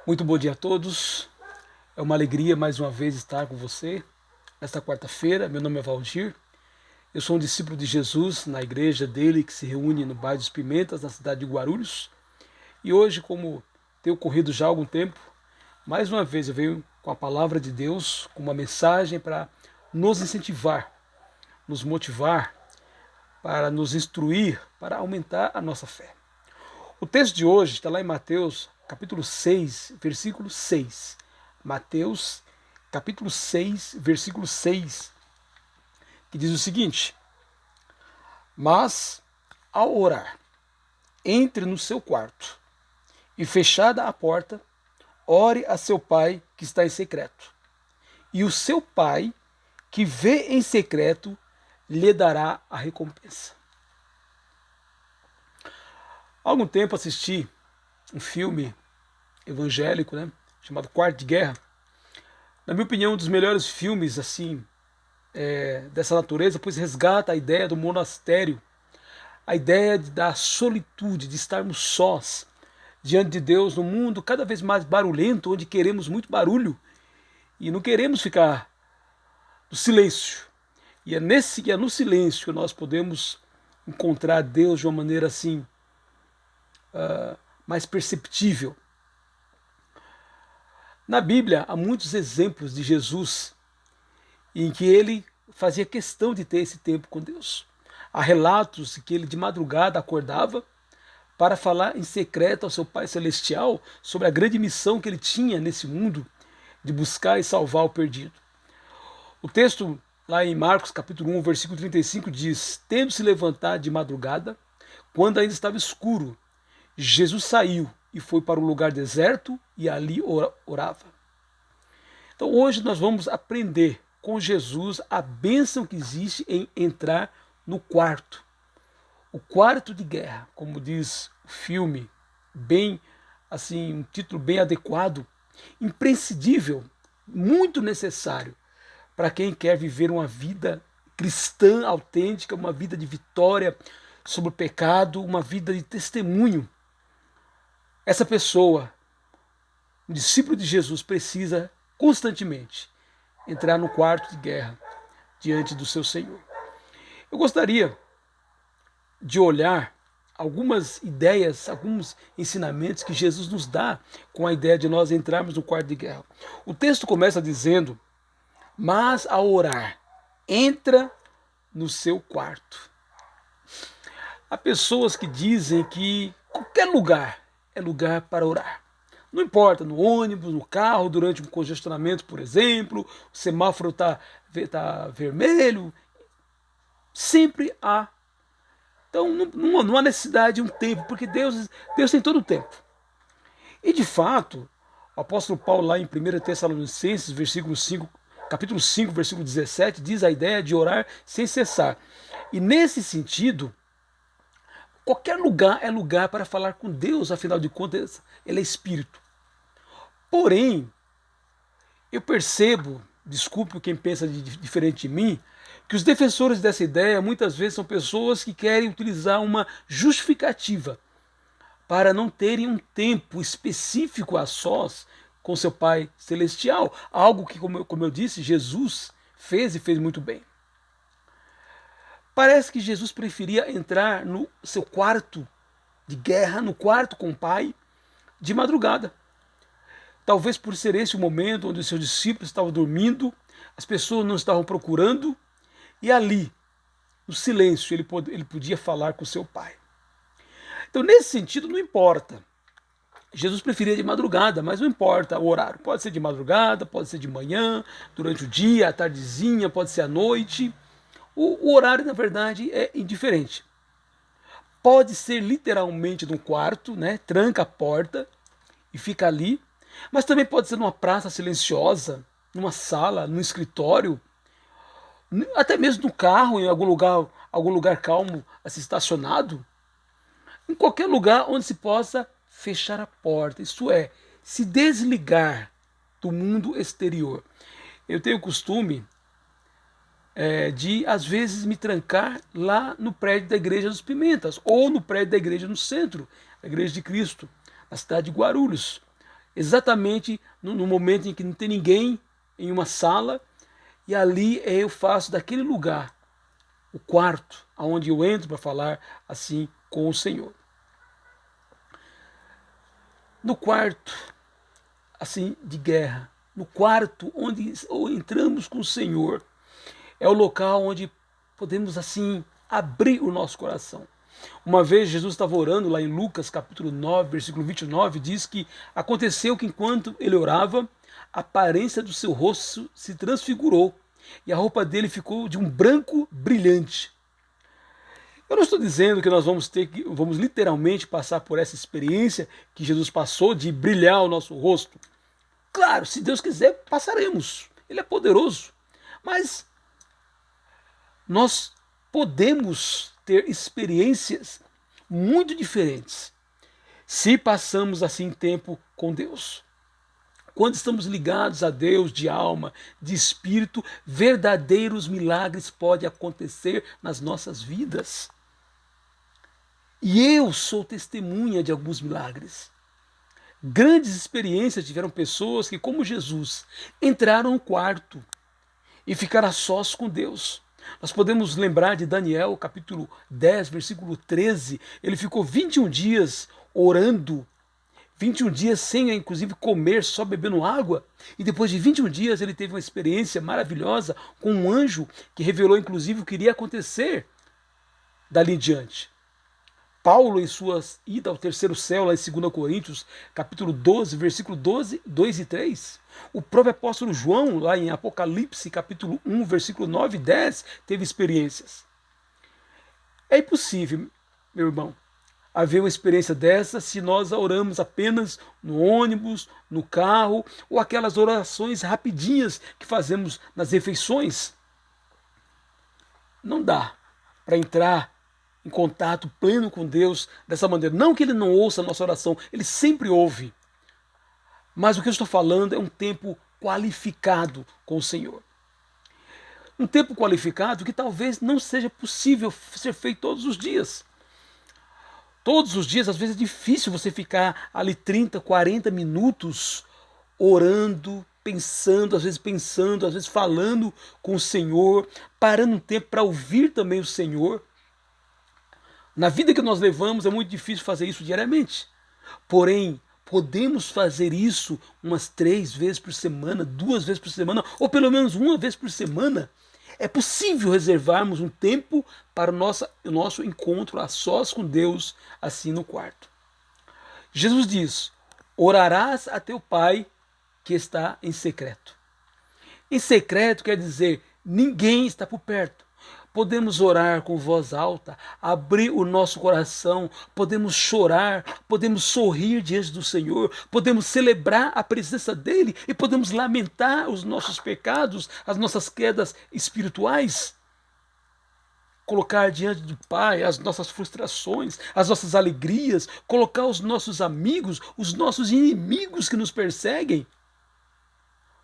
Muito bom dia a todos. É uma alegria mais uma vez estar com você nesta quarta-feira. Meu nome é Valdir. Eu sou um discípulo de Jesus na igreja dele que se reúne no bairro dos Pimentas, na cidade de Guarulhos. E hoje, como tem ocorrido já há algum tempo, mais uma vez eu venho com a palavra de Deus, com uma mensagem para nos incentivar, nos motivar, para nos instruir, para aumentar a nossa fé. O texto de hoje está lá em Mateus, capítulo 6, versículo 6. Mateus, capítulo 6, versículo 6, que diz o seguinte: Mas, ao orar, entre no seu quarto e, fechada a porta, ore a seu pai que está em secreto. E o seu pai, que vê em secreto, lhe dará a recompensa. Há algum tempo assisti um filme evangélico, né, chamado Quarto de Guerra. Na minha opinião, um dos melhores filmes assim dessa natureza, pois resgata a ideia do monastério, a ideia da solitude, de estarmos sós diante de Deus num mundo cada vez mais barulhento, onde queremos muito barulho e não queremos ficar no silêncio. E é no silêncio que nós podemos encontrar Deus de uma maneira assim mais perceptível. Na Bíblia há muitos exemplos de Jesus em que ele fazia questão de ter esse tempo com Deus. Há relatos que ele de madrugada acordava para falar em secreto ao seu Pai Celestial sobre a grande missão que ele tinha nesse mundo de buscar e salvar o perdido. O texto lá em Marcos capítulo 1, versículo 35 diz: Tendo se levantado de madrugada, quando ainda estava escuro, Jesus saiu e foi para um lugar deserto e ali orava. Então hoje nós vamos aprender com Jesus a bênção que existe em entrar no quarto. O quarto de guerra, como diz o filme, bem assim, um título bem adequado, imprescindível, muito necessário para quem quer viver uma vida cristã autêntica, uma vida de vitória sobre o pecado, uma vida de testemunho. Essa pessoa, o discípulo de Jesus, precisa constantemente entrar no quarto de guerra diante do seu Senhor. Eu gostaria de olhar algumas ideias, alguns ensinamentos que Jesus nos dá com a ideia de nós entrarmos no quarto de guerra. O texto começa dizendo: Mas ao orar, entra no seu quarto. Há pessoas que dizem que qualquer lugar é lugar para orar. Não importa, no ônibus, no carro, durante um congestionamento, por exemplo, o semáforo está vermelho, sempre há. Então não há necessidade de um tempo, porque Deus tem todo o tempo. E de fato, o apóstolo Paulo lá em 1 Tessalonicenses, versículo 5, capítulo 5, versículo 17, diz a ideia de orar sem cessar. E nesse sentido, qualquer lugar é lugar para falar com Deus, afinal de contas, ele é espírito. Porém, eu percebo, desculpe quem pensa diferente de mim, que os defensores dessa ideia muitas vezes são pessoas que querem utilizar uma justificativa para não terem um tempo específico a sós com seu Pai Celestial. Algo que, como eu disse, Jesus fez e fez muito bem. Parece que Jesus preferia entrar no seu quarto de guerra, no quarto com o Pai, de madrugada. Talvez por ser esse o momento onde os seus discípulos estavam dormindo, as pessoas não estavam procurando, e ali, no silêncio, ele podia falar com o seu Pai. Então, nesse sentido, não importa. Jesus preferia de madrugada, mas não importa o horário. Pode ser de madrugada, pode ser de manhã, durante o dia, à tardezinha, pode ser à noite. O horário, na verdade, é indiferente. Pode ser literalmente num quarto, né? Tranca a porta e fica ali. Mas também pode ser numa praça silenciosa, numa sala, num escritório, até mesmo no carro, em algum lugar calmo, assim, estacionado. Em qualquer lugar onde se possa fechar a porta, isto é, se desligar do mundo exterior. Eu tenho o costume de, às vezes, me trancar lá no prédio da Igreja dos Pimentas, ou no prédio da igreja no centro, a Igreja de Cristo, na cidade de Guarulhos. exatamente no momento em que não tem ninguém em uma sala, e ali eu faço daquele lugar o quarto aonde eu entro para falar assim com o Senhor. No quarto, assim, de guerra, no quarto onde entramos com o Senhor, é o local onde podemos assim abrir o nosso coração. Uma vez Jesus estava orando lá em Lucas capítulo 9, versículo 29, diz que aconteceu que enquanto ele orava, a aparência do seu rosto se transfigurou e a roupa dele ficou de um branco brilhante. Eu não estou dizendo que nós vamos literalmente passar por essa experiência que Jesus passou de brilhar o nosso rosto. Claro, se Deus quiser, passaremos. Ele é poderoso. Mas nós podemos ter experiências muito diferentes se passamos assim tempo com Deus. Quando estamos ligados a Deus de alma, de espírito, verdadeiros milagres podem acontecer nas nossas vidas. E eu sou testemunha de alguns milagres. Grandes experiências tiveram pessoas que, como Jesus, entraram no quarto e ficaram a sós com Deus. Nós podemos lembrar de Daniel, capítulo 10, versículo 13. Ele ficou 21 dias orando, 21 dias sem, inclusive, comer, só bebendo água. E depois de 21 dias ele teve uma experiência maravilhosa com um anjo que revelou, inclusive, o que iria acontecer dali em diante. Paulo, em sua ida ao terceiro céu, lá em 2 Coríntios, capítulo 12, versículo 12, 2 e 3. O próprio apóstolo João, lá em Apocalipse, capítulo 1, versículo 9 e 10, teve experiências. É impossível, meu irmão, haver uma experiência dessa se nós oramos apenas no ônibus, no carro, ou aquelas orações rapidinhas que fazemos nas refeições. Não dá para entrar em contato pleno com Deus dessa maneira. Não que ele não ouça a nossa oração, ele sempre ouve. Mas o que eu estou falando é um tempo qualificado com o Senhor. Um tempo qualificado que talvez não seja possível ser feito todos os dias. Todos os dias, às vezes é difícil você ficar ali 30, 40 minutos orando, às vezes falando com o Senhor, parando um tempo para ouvir também o Senhor. Na vida que nós levamos é muito difícil fazer isso diariamente. Porém, podemos fazer isso umas 3 vezes por semana, 2 vezes por semana, ou pelo menos uma vez por semana. É possível reservarmos um tempo para o nosso encontro a sós com Deus, assim no quarto. Jesus diz: orarás a teu Pai que está em secreto. Em secreto quer dizer, ninguém está por perto. Podemos orar com voz alta, abrir o nosso coração, podemos chorar, podemos sorrir diante do Senhor, podemos celebrar a presença dEle e podemos lamentar os nossos pecados, as nossas quedas espirituais. Colocar diante do Pai as nossas frustrações, as nossas alegrias, colocar os nossos amigos, os nossos inimigos que nos perseguem.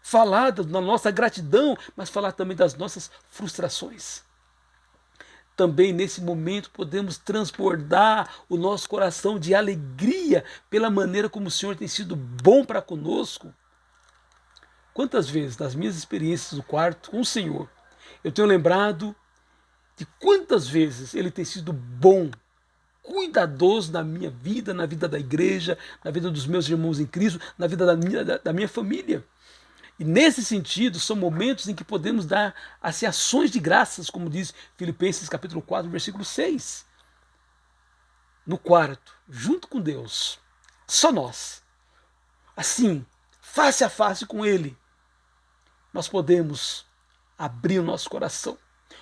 Falar da nossa gratidão, mas falar também das nossas frustrações. Também nesse momento podemos transbordar o nosso coração de alegria pela maneira como o Senhor tem sido bom para conosco. Quantas vezes, nas minhas experiências no quarto com o Senhor, eu tenho lembrado de quantas vezes Ele tem sido bom, cuidadoso na minha vida, na vida da igreja, na vida dos meus irmãos em Cristo, na vida da minha família. E nesse sentido, são momentos em que podemos dar assim, ações de graças, como diz Filipenses capítulo 4, versículo 6. No quarto, junto com Deus, só nós, assim, face a face com Ele, nós podemos abrir o nosso coração.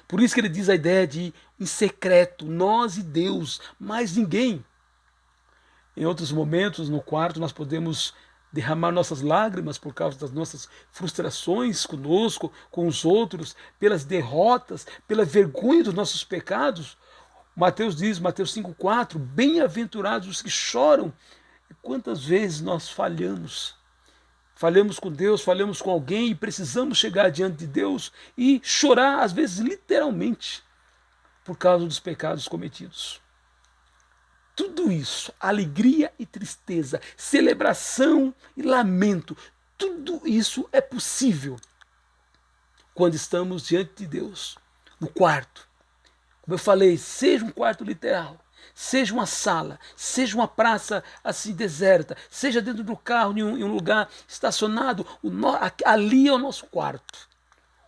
Por isso que ele diz a ideia de em secreto, nós e Deus, mais ninguém. Em outros momentos, no quarto, nós podemos derramar nossas lágrimas por causa das nossas frustrações conosco, com os outros, pelas derrotas, pela vergonha dos nossos pecados. Mateus diz, Mateus 5,4, bem-aventurados os que choram. E quantas vezes nós falhamos? Falhamos com Deus, falhamos com alguém e precisamos chegar diante de Deus e chorar, às vezes literalmente, por causa dos pecados cometidos. Tudo isso, alegria e tristeza, celebração e lamento, tudo isso é possível quando estamos diante de Deus, no quarto. Como eu falei, seja um quarto literal, seja uma sala, seja uma praça assim deserta, seja dentro do carro, em um lugar estacionado, ali é o nosso quarto.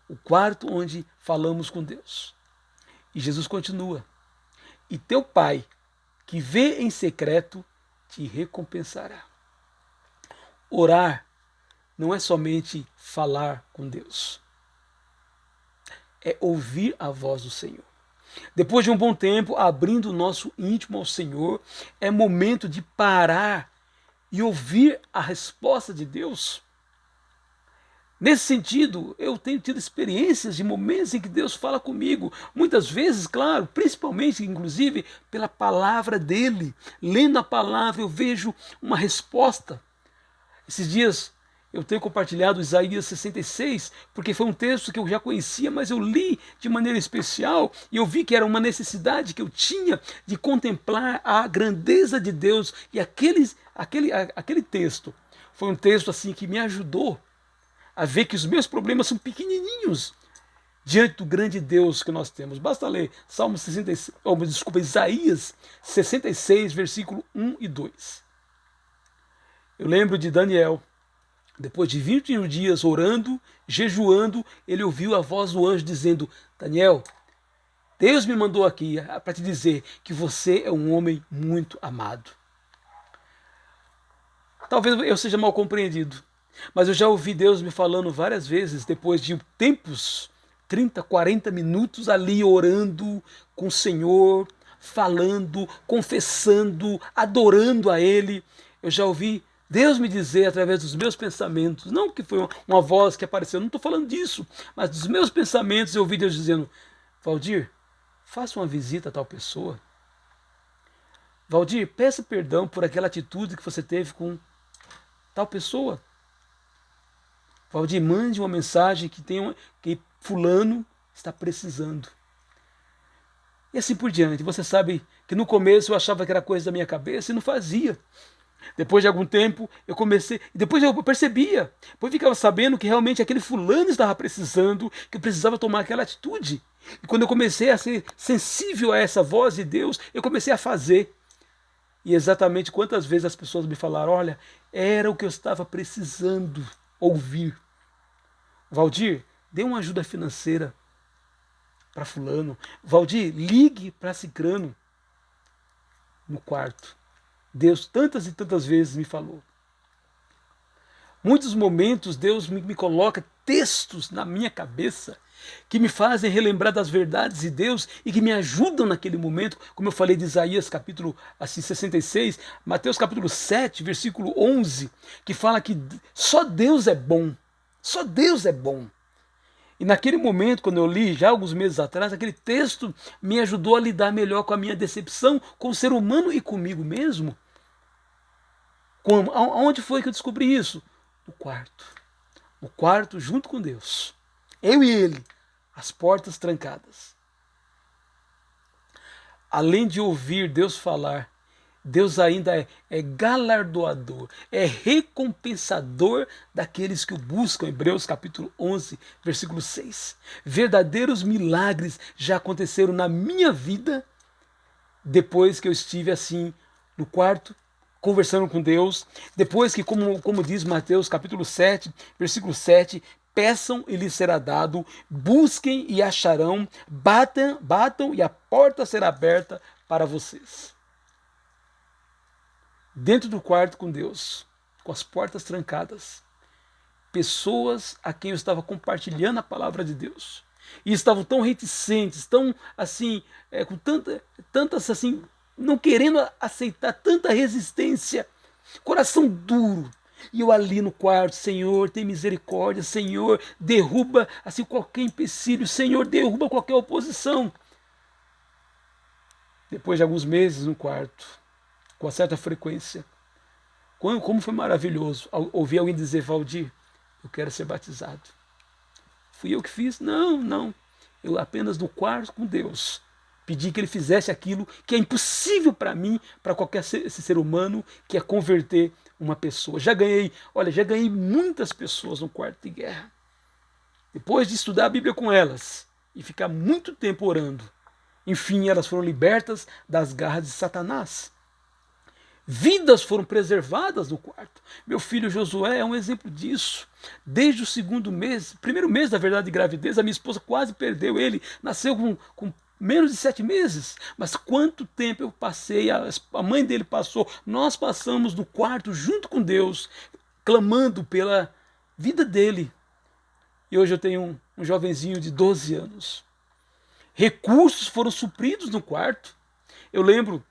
O quarto onde falamos com Deus. E Jesus continua: e teu Pai, que vê em secreto, te recompensará. Orar não é somente falar com Deus, é ouvir a voz do Senhor. Depois de um bom tempo, abrindo o nosso íntimo ao Senhor, é momento de parar e ouvir a resposta de Deus. Nesse sentido, eu tenho tido experiências de momentos em que Deus fala comigo, muitas vezes, claro, principalmente, inclusive, pela palavra dele. Lendo a palavra, eu vejo uma resposta. Esses dias eu tenho compartilhado Isaías 66, porque foi um texto que eu já conhecia, mas eu li de maneira especial e eu vi que era uma necessidade que eu tinha de contemplar a grandeza de Deus. E aquele texto foi um texto assim que me ajudou a ver que os meus problemas são pequenininhos diante do grande Deus que nós temos. Basta ler Isaías 66, versículo 1 e 2. Eu lembro de Daniel. Depois de 21 dias orando, jejuando, ele ouviu a voz do anjo dizendo: Daniel, Deus me mandou aqui para te dizer que você é um homem muito amado. Talvez eu seja mal compreendido, mas eu já ouvi Deus me falando várias vezes, depois de tempos, 30, 40 minutos ali orando com o Senhor, falando, confessando, adorando a Ele. Eu já ouvi Deus me dizer através dos meus pensamentos, não que foi uma voz que apareceu, não estou falando disso, mas dos meus pensamentos eu ouvi Deus dizendo: Valdir, faça uma visita a tal pessoa. Valdir, peça perdão por aquela atitude que você teve com tal pessoa. Valdir, mande uma mensagem que fulano está precisando. E assim por diante. Você sabe que no começo eu achava que era coisa da minha cabeça e não fazia. Depois de algum tempo eu comecei, depois eu percebia, depois eu ficava sabendo que realmente aquele fulano estava precisando, que eu precisava tomar aquela atitude. E quando eu comecei a ser sensível a essa voz de Deus, eu comecei a fazer. E exatamente quantas vezes as pessoas me falaram: olha, era o que eu estava precisando ouvir. Valdir, dê uma ajuda financeira para fulano. Valdir, ligue para cicrano. No quarto. Deus tantas e tantas vezes me falou. Muitos momentos Deus me coloca textos na minha cabeça que me fazem relembrar das verdades de Deus e que me ajudam naquele momento, como eu falei de Isaías capítulo 66, Mateus capítulo 7, versículo 11, que fala que só Deus é bom, só Deus é bom. E naquele momento, quando eu li, já alguns meses atrás, aquele texto me ajudou a lidar melhor com a minha decepção com o ser humano e comigo mesmo. Como? Aonde foi que eu descobri isso? No quarto. No quarto, junto com Deus. Eu e Ele, as portas trancadas. Além de ouvir Deus falar, Deus ainda é galardoador, é recompensador daqueles que o buscam. Hebreus capítulo 11, versículo 6. Verdadeiros milagres já aconteceram na minha vida depois que eu estive assim no quarto, conversando com Deus, depois que, como diz Mateus capítulo 7, versículo 7, peçam e lhes será dado, busquem e acharão, batam e a porta será aberta para vocês. Dentro do quarto com Deus, com as portas trancadas, pessoas a quem eu estava compartilhando a palavra de Deus, e estavam tão reticentes, tão assim, com tantas assim, não querendo aceitar, tanta resistência, coração duro. E eu ali no quarto: Senhor, tem misericórdia, Senhor, derruba assim qualquer empecilho, Senhor, derruba qualquer oposição. Depois de alguns meses no quarto, com certa frequência, como foi maravilhoso ouvir alguém dizer: Valdir, eu quero ser batizado. Fui eu que fiz? Não. Eu apenas no quarto com Deus Pedi que ele fizesse aquilo que é impossível para mim, para qualquer esse ser humano, que é converter uma pessoa. Já ganhei muitas pessoas no quarto de guerra. Depois de estudar a Bíblia com elas e ficar muito tempo orando, enfim, elas foram libertas das garras de Satanás. Vidas foram preservadas no quarto. Meu filho Josué é um exemplo disso. Desde o primeiro mês, da verdade, de gravidez, a minha esposa quase perdeu ele. Nasceu com menos de 7 meses. Mas quanto tempo eu passei, a mãe dele passou, nós passamos no quarto junto com Deus, clamando pela vida dele. E hoje eu tenho um jovenzinho de 12 anos. Recursos foram supridos no quarto. Eu lembro,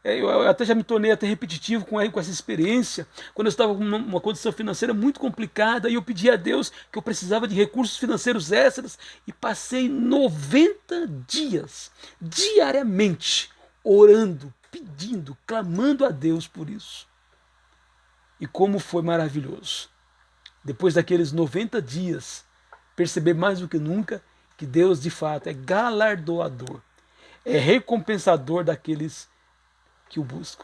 eu até já me tornei até repetitivo com essa experiência, quando eu estava com uma condição financeira muito complicada e eu pedi a Deus que eu precisava de recursos financeiros extras e passei 90 dias, diariamente, orando, pedindo, clamando a Deus por isso. E como foi maravilhoso. Depois daqueles 90 dias, perceber mais do que nunca que Deus de fato é galardoador, é recompensador daqueles que o buscam.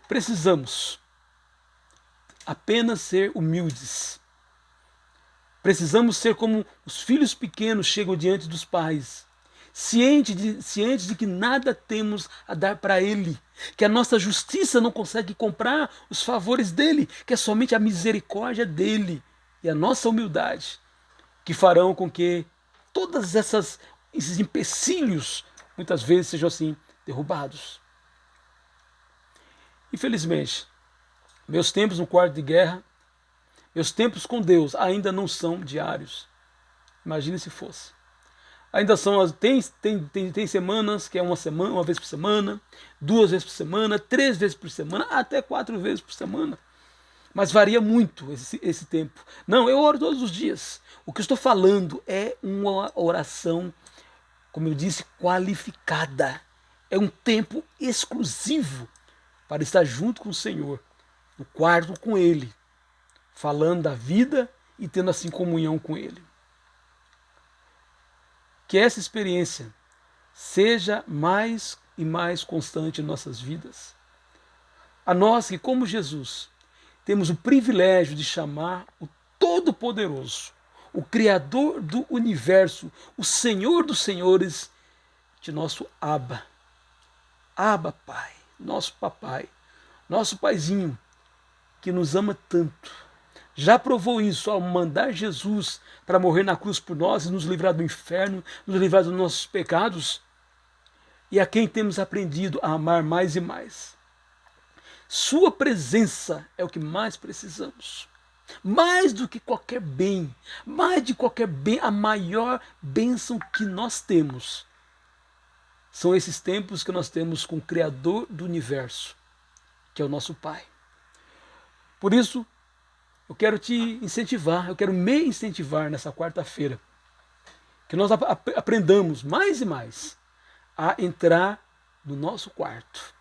Precisamos apenas ser humildes. Precisamos ser como os filhos pequenos chegam diante dos pais, cientes de que nada temos a dar para Ele, que a nossa justiça não consegue comprar os favores dEle, que é somente a misericórdia dEle e a nossa humildade que farão com que todos esses empecilhos muitas vezes sejam assim derrubados. Infelizmente, meus tempos no quarto de guerra, meus tempos com Deus ainda não são diários. Imagine se fosse. Ainda são, tem semanas que é uma vez por semana, 2 vezes por semana, 3 vezes por semana, até 4 vezes por semana. Mas varia muito esse tempo. Não, eu oro todos os dias. O que eu estou falando é uma oração, como eu disse, qualificada. É um tempo exclusivo para estar junto com o Senhor, no quarto com Ele, falando da vida e tendo assim comunhão com Ele. Que essa experiência seja mais e mais constante em nossas vidas. A nós que, como Jesus, temos o privilégio de chamar o Todo-Poderoso, o Criador do Universo, o Senhor dos Senhores, de nosso Abba. Abba, Pai, nosso Papai, nosso Paizinho, que nos ama tanto. Já provou isso ao mandar Jesus para morrer na cruz por nós e nos livrar do inferno, nos livrar dos nossos pecados, e a quem temos aprendido a amar mais e mais. Sua presença é o que mais precisamos. Mais do que qualquer bem, mais de qualquer bem, a maior bênção que nós temos são esses tempos que nós temos com o Criador do Universo, que é o nosso Pai. Por isso, eu quero te incentivar, eu quero me incentivar nessa quarta-feira, que nós aprendamos mais e mais a entrar no nosso quarto.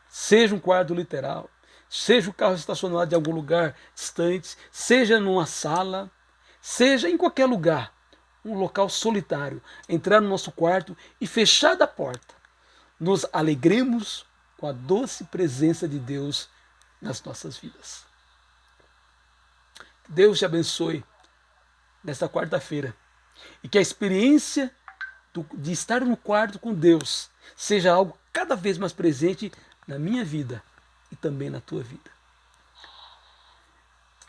Seja um quarto literal, seja o carro estacionado em algum lugar distante, seja numa sala, seja em qualquer lugar, um local solitário, entrar no nosso quarto e fechar a porta, nos alegremos com a doce presença de Deus nas nossas vidas. Deus te abençoe nesta quarta-feira e que a experiência de estar no quarto com Deus seja algo cada vez mais presente na minha vida e também na tua vida.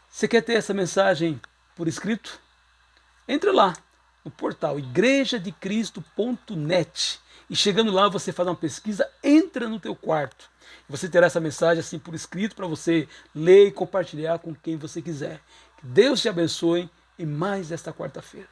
Você quer ter essa mensagem por escrito? Entre lá no portal igrejadecristo.net e chegando lá você faz uma pesquisa, entra no teu quarto. Você terá essa mensagem assim por escrito para você ler e compartilhar com quem você quiser. Que Deus te abençoe em mais esta quarta-feira.